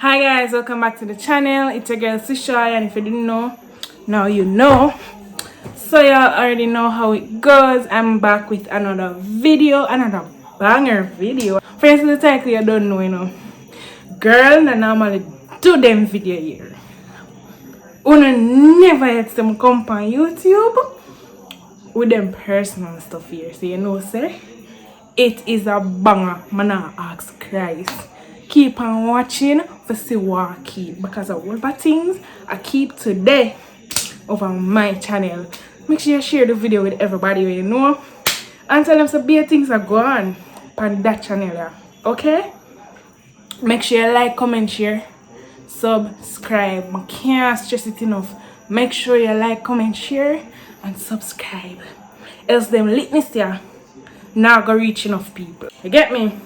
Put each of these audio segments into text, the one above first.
Hi guys, welcome back to the channel. It's your girl Chesouye, and if you didn't know, now you know. So y'all already know how it goes. I'm back with another video, another banger video. For instance, the title you don't know, Girl, I normally do them video here. Una never yet them come on YouTube with them personal stuff here. So you know, say it is a banger. Man, I ask Christ. Keep on watching for see what I keep, because of all the things I keep today over my channel. Make sure you share the video with everybody you know and tell them some big things are going on that channel. Yeah. Okay? Make sure you like, comment, share, subscribe. I can't stress it enough. Make sure you like, comment, share, and subscribe. Else them litness there now go reach enough people. You get me?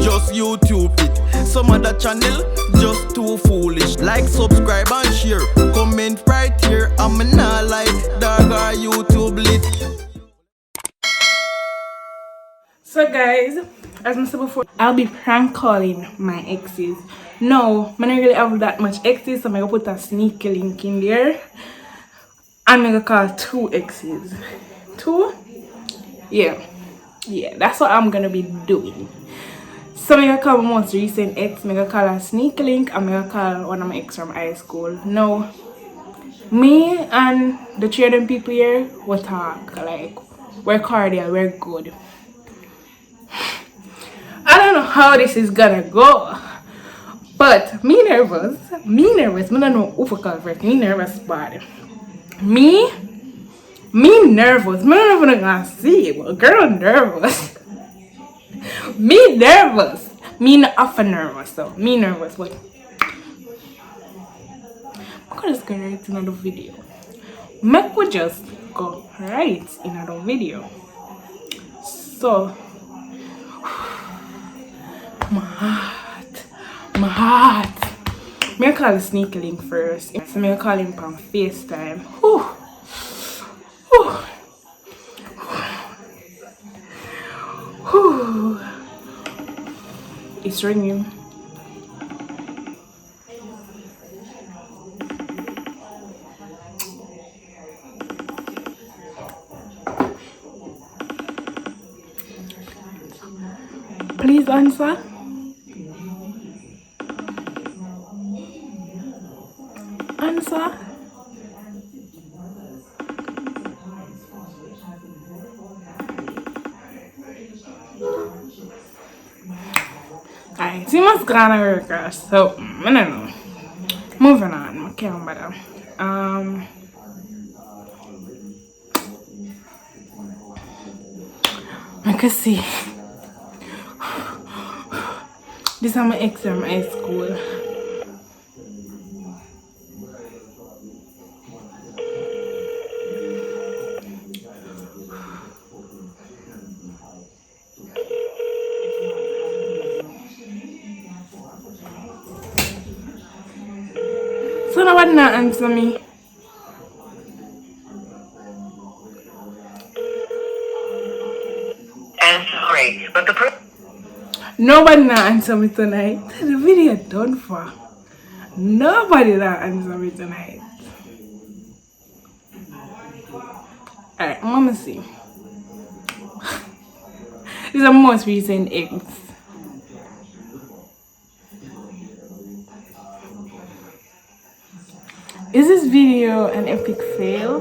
Just YouTube it. Some other channel just too foolish. Like, subscribe and share. Comment right here. I'm not like dog or YouTube lit. So guys, as I said before, I'll be prank calling my exes. No, I don't really have that much exes, so I'm gonna put a sneaky link in there. I'm gonna call 2 exes. 2? Yeah, that's what I'm gonna be doing. So I'm gonna call my most recent ex, I'm gonna call a sneaky link, I'm gonna call one of my ex from high school. No, me and the 3 of them people here, we talk, like, we're cordial, we're good. I don't know how this is gonna go, but me nervous, I don't know who to call first, me nervous bad. Me nervous, I don't even gonna see it, but girl nervous. Me nervous. Me not often nervous though. Me nervous, but I'm gonna just go right in another video. Make we just go right in another video. So my heart. Me call the sneaky link first. So me call him on FaceTime. It's ringing. Please answer. Answer. Alright, he must go on America, so I don't know. Moving on, I can't bother. I can see. This is my ex from high school. So nobody not answer me. I'm sorry, but the Nobody not answer me tonight. The video done for. Nobody not answer me tonight. Alright, I'm gonna see. This is the most recent ex. Is this video an epic fail?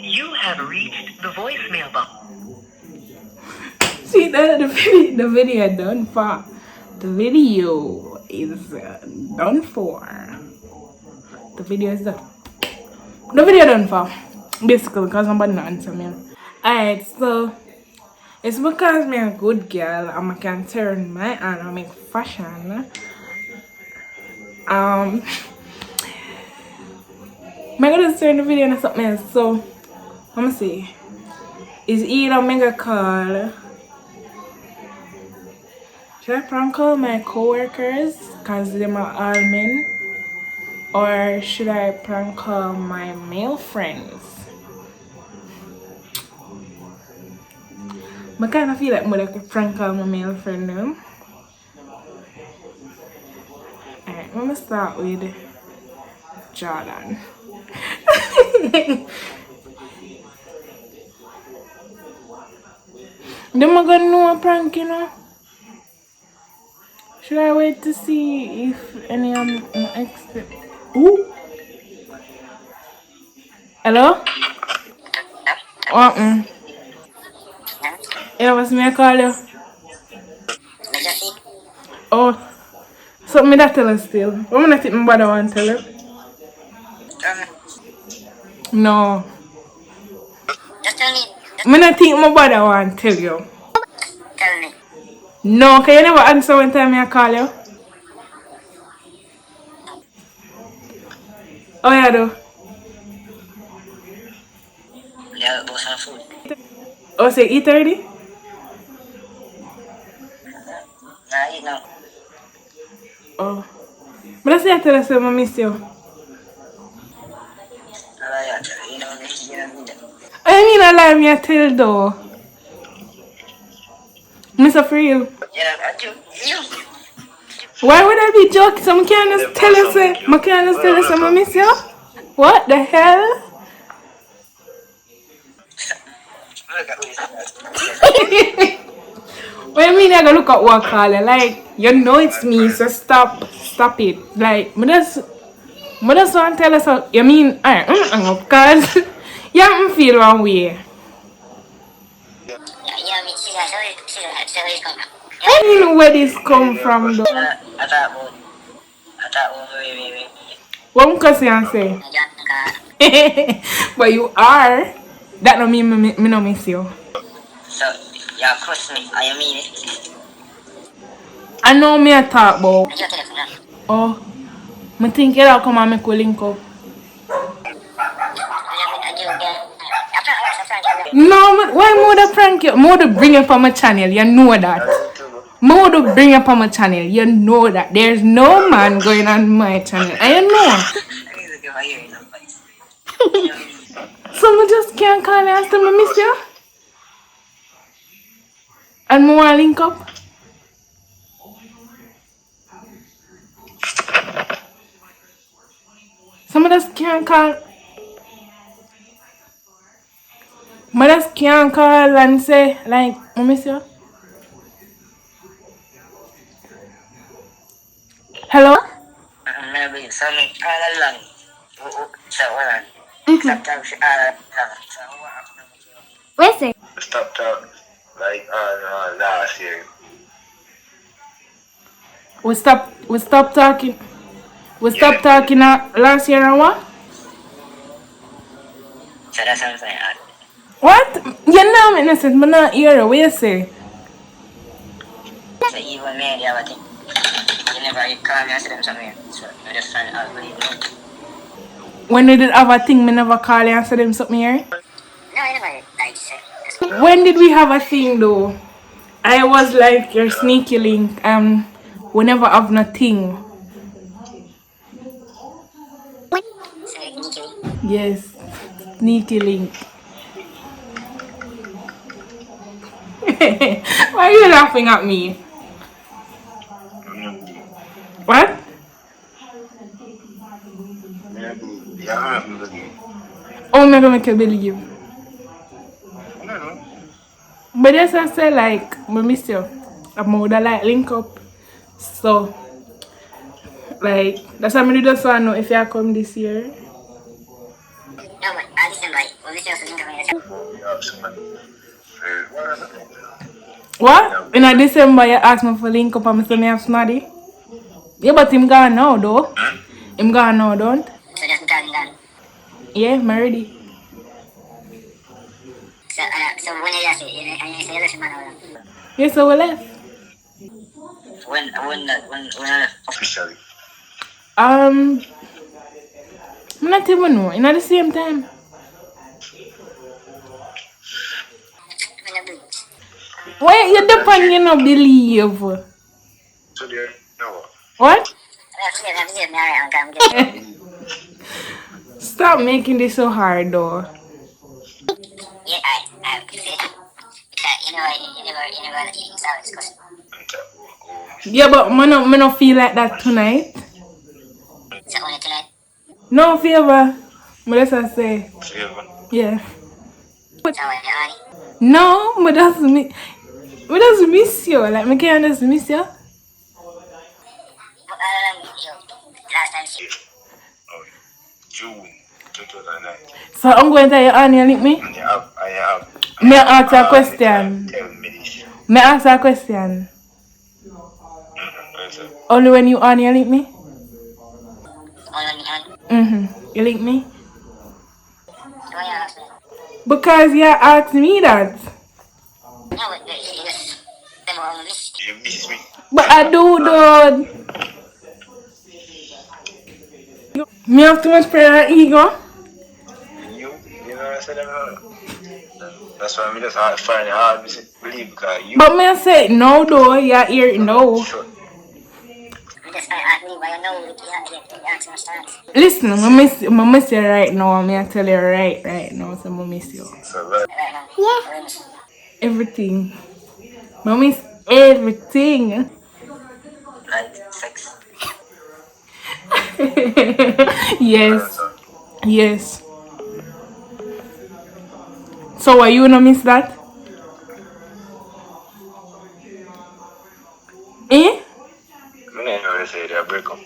You have reached the voicemail box. See that the video done for. The video is done for. The video is done. The video done for. Basically, because somebody not answer me. Alright, so It's because I'm a good girl and I can turn my hand and make fashion. I'm gonna turn the video into something else. So let me see. Is either mega call. Should I prank call my co-workers because they're all men? Or should I prank call my male friends? I kind of feel like I could prank call my male friend now. Alright, let me start with Jordan. Them are gonna know a prank, you know? Should I wait to see if any of my ex... Ooh! Hello? Uh-uh. Yeah, what's me I call you? Oh, something that tell us still. I'm gonna think my brother want to tell you. No. Just tell me. I'm gonna think my brother want to tell you. Tell me. No, can you never answer when time I call you? Oh yeah, though. Yeah, go some food. Oh, say eat already? Nah, eat now. Oh. But I say I tell us I miss you. Yeah, you know, you know, I mean I lie me I tell though. Miss for real. yeah, I do. You. Why would I be joking? So I can't just tell us I can't just tell us I miss you? What the hell? Look at this. What do you mean I gotta look at what caller? Like, you know it's me, so stop it. Like, but that's want to tell us how, you mean, I hang up, cause you haven't feel one way. Yeah, I mean, she's where it's come from. I mean, where this come from though? I thought, wait. What cousin I say? But you are. That don't mean me no miss you. So, yeah, cross me. I mean it. I know me I talk about. I just telephone. Oh, me think it'll come and make we link up. No, why more the prank you? More to bring up on my channel, you know that. More to bring up on my channel, you know that. There's no man going on my channel, and you know. So I just can't call and ask them I miss you. And more link up. Some of us can't call. Mothers can't call and say, like, I miss you. Hello? Maybe some all along. So, hold on. Sometimes Where's it? Stop talking like last year. We stopped talking. We stopped talking last year and what? so that's something I What? You know me innocent, but not here. What you say? so even me, the other thing. You never call me and say them something. So I just find out what you know. When we did have a thing, me never call you and say them something here. No, I never like say. When did we have a thing though? I was like your sneaky link and we never have nothing. So you can Yes, sneaky link. Why are you laughing at me? What? Oh, I'm not gonna make you believe. But yes, I say like, I miss you. I'm gonna like link up. So, like, that's why I do just want to know if you come this year. no, but I listen, like, when we say something coming, What? In December, you asked me for link up and I said I have snotty. Yeah, but him gone now though. Him gone now, don't? so that's done. Yeah, I'm ready. So So when you say you left man around. Yes, so we left. When I left. Officially. I'm not even know. In at the same time. When I do. Why you depend you not believe? So there, no. What? I'm just married and I'm getting. Stop making this so hard though. Yeah, I see it. You never let things out discussion. Yeah, but me no feel like that tonight. So only tonight. No favor. But that's what I say. Yeah. So when you're on. No, but that's me. But that's miss you. Like me can't just miss you. Last time she. Oh, June 2009. So I'm going to your honey and link me. And you have. May I ask a question? 10 minutes. May I ask a question? Mm-hmm. Only when you on you link me? Only when you're on. You link me? Why you ask me? Because you asked me that. No, but you just. Them all miss. You miss me. But I do though. Me have too much pride and ego. You know what I said? That's why I just find it hard to believe because you. But me I say no though. You hear it no. Sure. You just ask me why you know you ask my stance. Listen, I miss you right now. Me I tell you right now. So I miss you. So that. Right now. Yeah. Everything. I miss everything. Like sex. Yes. Yes. So are you not miss that? Eh? I never say that break up.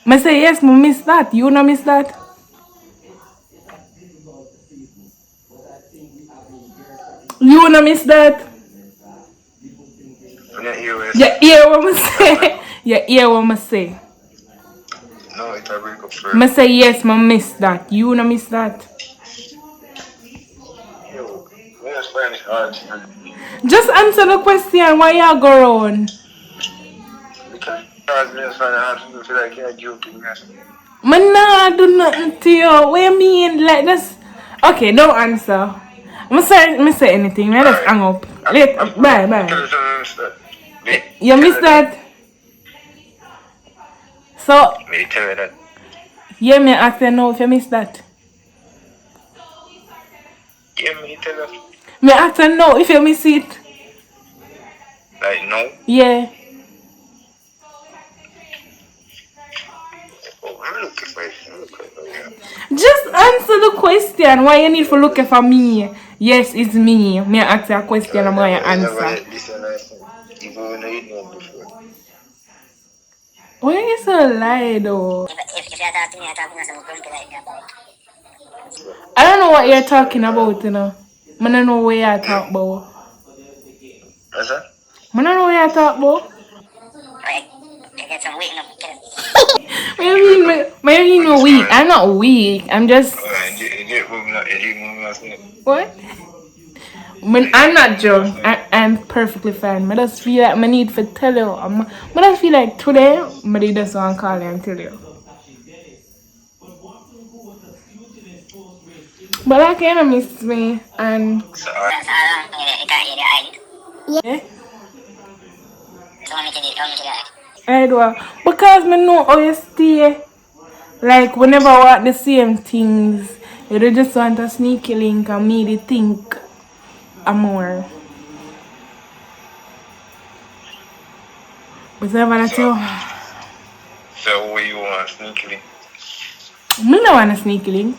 I say yes, I miss that. You not miss that? You not miss that? When you hear it, Yeah, hear what I say. Yeah, hear what I say. no, it's a break up first. I say yes, I miss that. You not miss that? Yo, we just find it hard to Just answer the question. Why you go around? because me just find it hard to feel like you're joking. Man, nah, do nothing to you. What you mean? Like this? Okay, don't answer. I'm say anything. I just hang up. Later. Bye. You miss that? So, Me tell you that. yeah, me ask you now if you miss that. Yeah, me tell you. Me ask you now if you miss it. Like, no. Yeah. Oh, I'm looking for it. Just answer the question. Why you need to look for me? Yes, it's me. Me ask you a question. I'm going to answer. Even when I know before. Why you so lie though? If you talk to me, I talk to you, I'm going to like that. I don't know what you're talking about, you know. I don't know what you're talking about. What's that? I don't know what you're talking about. Like, you get some weight in the kid. What do you mean no weak? I'm not weak. I'm just... What? When I'm not drunk, I'm perfectly fine. I just feel like I need to tell you. I just feel like today, I just want to call you and tell you. But like you know, miss me and... That's how long you can't hear the eye. Yeah? So I'm making it like. I do. Because I know how you stay. Like, whenever I want the same things, you don't just want a sneaky link and me to think I'm more. Whatever that you... So what you want, sneaky link? I don't want a sneaky link.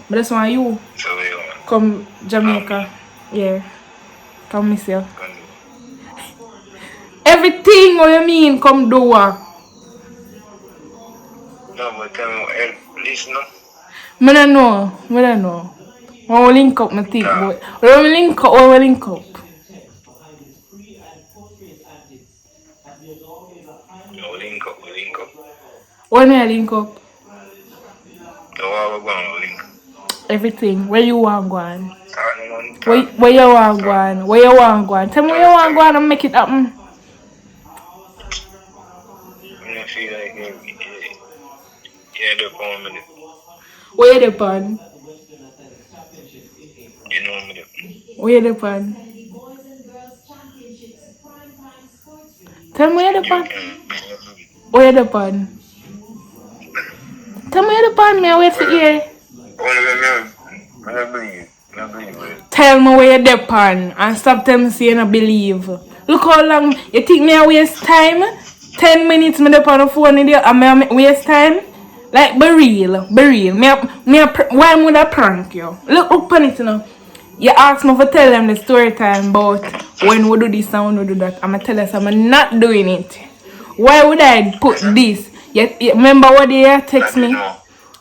But that's why you So what you want? come Jamaica. Yeah. Come miss you. Everything what you mean come do. No, but tell me what listen up. I don't know. I will link up my thing, but when we link up, when we link up. No, link up. When I link up, So what we going to link? everything. Where you want go on? I don't Where you want go on? Where you want go on? Tell me where you want go on and make it happen. I feel like the phone. Where you depend? You know me. Where you depend? Tell me where you depend. Where you depend? Tell me where you depend. Me I wait for you. I believe. Tell me where you depend and stop telling me say you don't believe. Look how long you think me I waste time? 10 minutes me depend on the phone with you and me waste time? Like be real. Why would I prank you? Look upon it now. You ask me to tell them the story time about when we do this and when we do that. I'm going to tell us I'm not doing it. Why would I put this? You remember what they text me?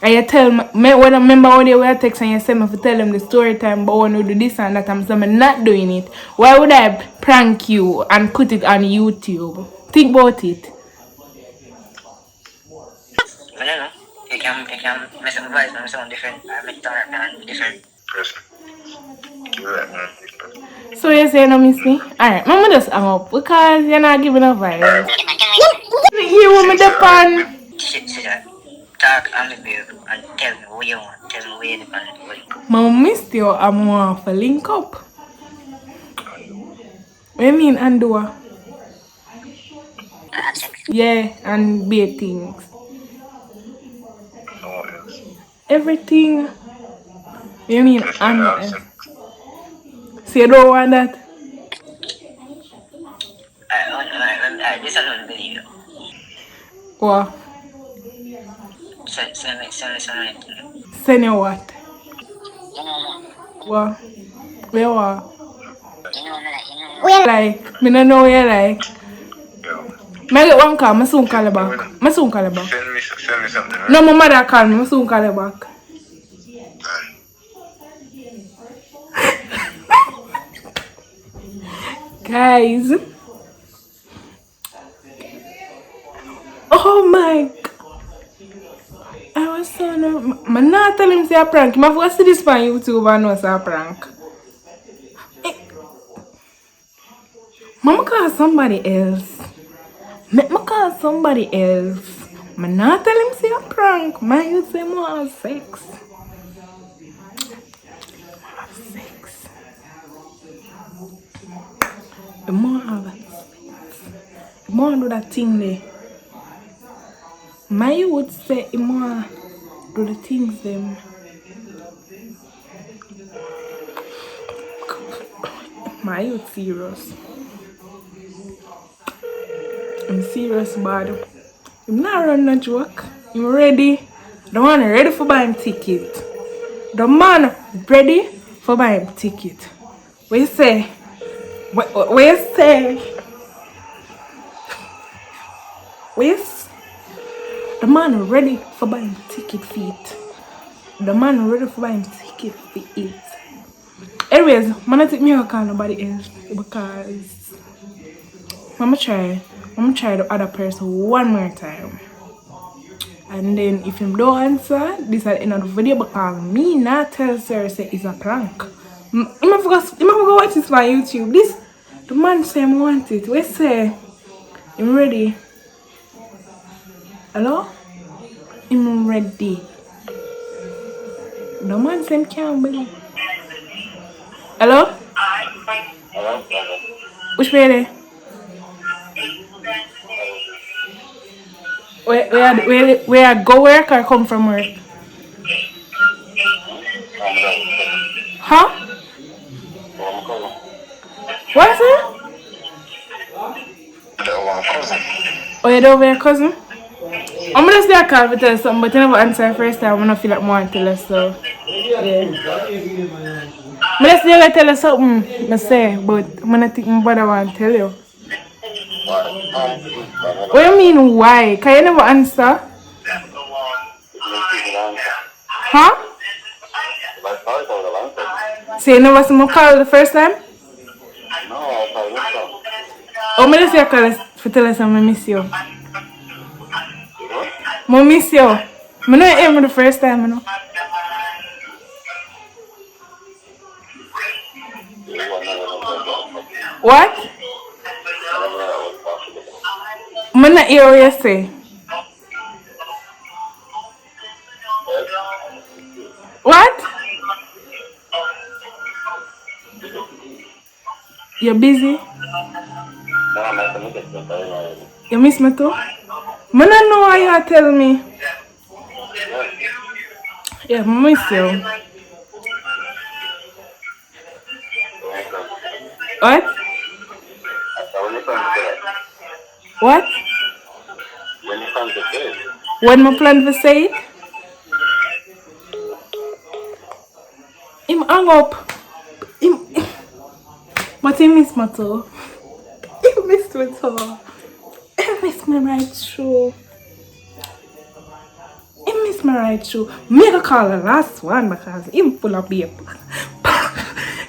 And you tell me, when I remember what they were text and you send me to tell them the story time about when we do this and that. I'm saying I'm not doing it. Why would I prank you and put it on YouTube? Think about it. I don't know. You can mess up the voice on someone different. I make it on different Person. You're right, man. So you say you don't miss me? Alright, Mama just hang up because you're not giving a vibe. You want me the pan? Sit down. Talk and with you and tell me what you want. Tell me where you depend. Mama missed you and I want to link up. What do you mean Andua? Yeah, and big things. No one else. Everything. What do you mean Just and me what have else? sex. So you don't want that? I just don't believe you. What? Send me something. Send you what? You know, What? Where what? you know. Like, me don't know where you like. Yo. Me get one call, me soon call you back. Me soon call you back. Send me something, right? No, my mother call me, me soon call you back. Guys. Oh my. I was so no. I'm not telling him say a prank. I forgot to see this on YouTube and know it's a prank. Mama call somebody else. Make me call somebody else. I'm not telling him say a prank. Man, you say more have sex. The more have sex. The more do that thing there. My would say the more do the things them. My youth serious. I'm serious bad. I'm not running a joke. I'm ready. The man ready for buying ticket. The man ready for buying ticket. What you say? What you say? What you say? The man ready for buying ticket for it. The man ready for buying ticket for it. Anyways, I'm not take me out call nobody else because I'm try the other person one more time. And then if him don't answer, this is the end of the video because me not tell Sarah say it's a prank. I forgot watch this on YouTube. This the man say I want it. We say I'm ready. Hello? I'm ready. The man say I can't believe. Hello? Which way there? Where I go work or come from work? Huh? What is it? Oh, you don't have a cousin? I'm gonna say I call to tell you something, but you never answer first time. I'm gonna feel like more to tell us, so yeah. I'm gonna say I tell you something, I say, but I'm gonna think what I want to tell you. What do you mean why? Can you never answer? Huh? So you never see me call the first time? Oh, I'm gonna say I call to tell you something, I miss you. I miss you. I know you hear me the first time, you know. What? I'm not hear what you say. What? You're busy? You miss me too? I don't know why you tell me. Yeah, I miss you. What? What? When my plan to say it? Him hang up. But he miss me too. He miss me too. He miss me right through. He miss me right through. Me go call the last one because him full of beer.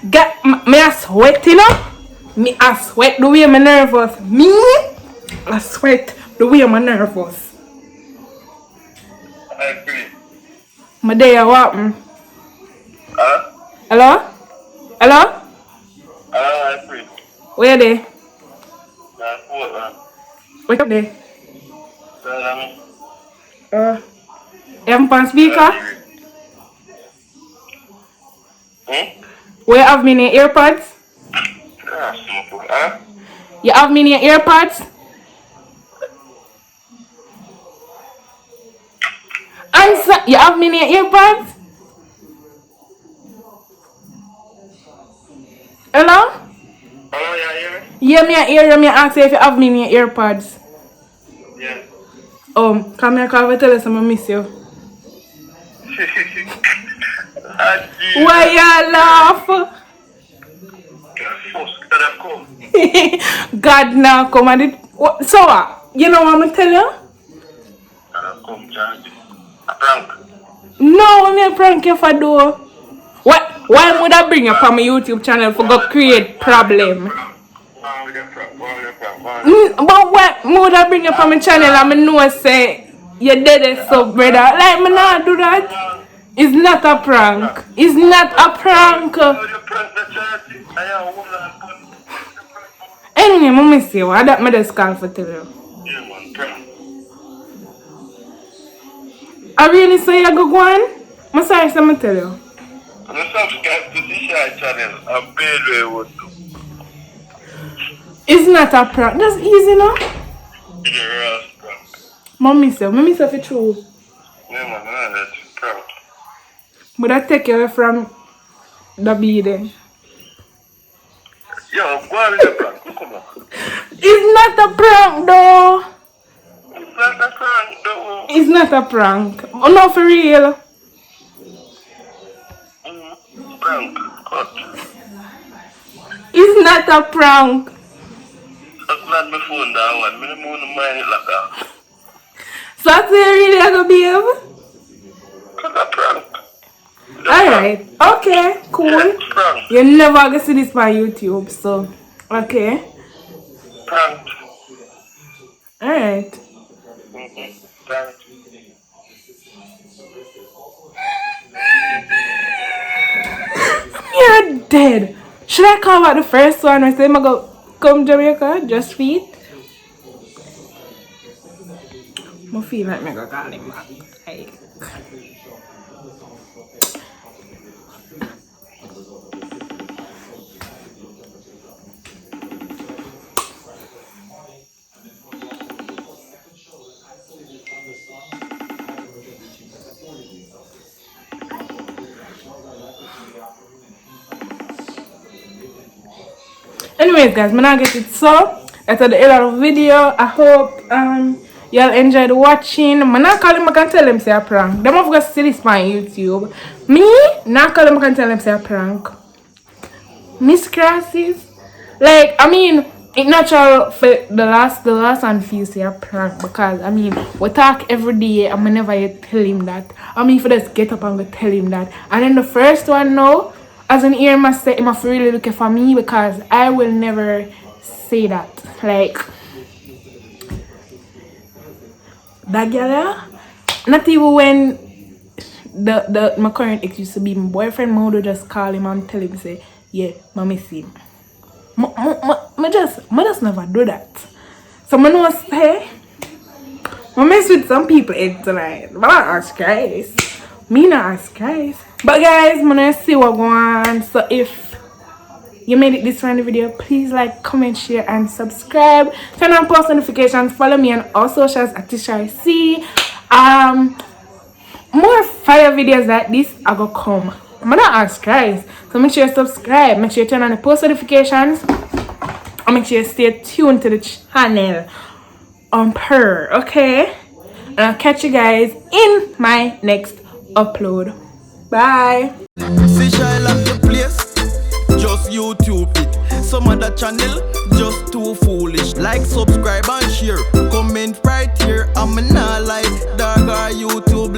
Get me a sweat, you know? Me a sweat the way I'm nervous. Me I sweat the way I'm nervous. I agree. My day what? Huh? Hello? Hello? I agree. Where they? What? Where they? Tell You have on speaker? Where you have me in your earpods? Huh? You have me in your earpods? Answer, you have me in your earpods? Hello? Hello, you hear me? Yeah, me hear me ask you if you have me in your earpods. Yeah. Come here, call me tell you something I miss you. Why you laugh? God now come and it. So what? You know what I'm tell you? Come, Johnny. A prank. No, me a prank you for do. What? Why would I bring you from my YouTube channel for go create problem? But what would I bring you from my channel and I know say you dead so brother? Like me not do that. It's not a prank. It's not a prank. Anyway, I miss you. I don't just call for tell you. I really say you go on? I'm sorry, so I'm tell you. I'm subscribed to this channel. I'm paid with you. It's not a prank. That's easy, no? It's a real prank. Mommy say for true. Yeah, man, that's a prank. But I take you away from the beating. Yo, go on with the prank. Come on. It's not a prank, though. It's not a prank, though. It's not a prank. Oh, no, for real. Prank. Cut. It's not a prank. That's not my phone, that one. I don't want to mind it like that. So that's where you really are going to behave? It's a prank. Alright. Okay, cool. Yeah, prank. You're never going to see this on YouTube, so. Okay. Prank. Alright. Prank. You're dead. Should I call out the first one or say I'm going to come Jamaica? Just feet? I feel like I'm going to call him back. Like. Anyways guys, I'm gonna get it so that's the end of the video. I hope y'all enjoyed watching. I'm not calling him, I can tell them say a prank. Them of course see this on YouTube. Me not calling him, I can tell them say a prank. Miss Crasses. Like I mean it's natural for the last one feel say a prank because I mean we talk every day and I never yet tell him that. I mean if I just get up and go tell him that. And then the first one now, as an ear must say him really looking for me because I will never say that. Like that girl, not even when my current ex used to be my boyfriend, I would just call him and tell him say, yeah, I miss him. I just never do that. So I know say I mess with some people tonight. But I ask guys. Me not ask guys. But guys, I'm gonna see what going on. So if you made it this far in the video, please like, comment, share, and subscribe. Turn on post notifications. Follow me on all socials at Chesouye. More fire videos like this are gonna come. I'm gonna ask guys. So make sure you subscribe. Make sure you turn on the post notifications. And make sure you stay tuned to the channel. Okay? And I'll catch you guys in my next upload. Bye. See shy like the place, just YouTube it. Some other channel, just too foolish. Like, subscribe and share. Comment right here. I'm not like dog or YouTube.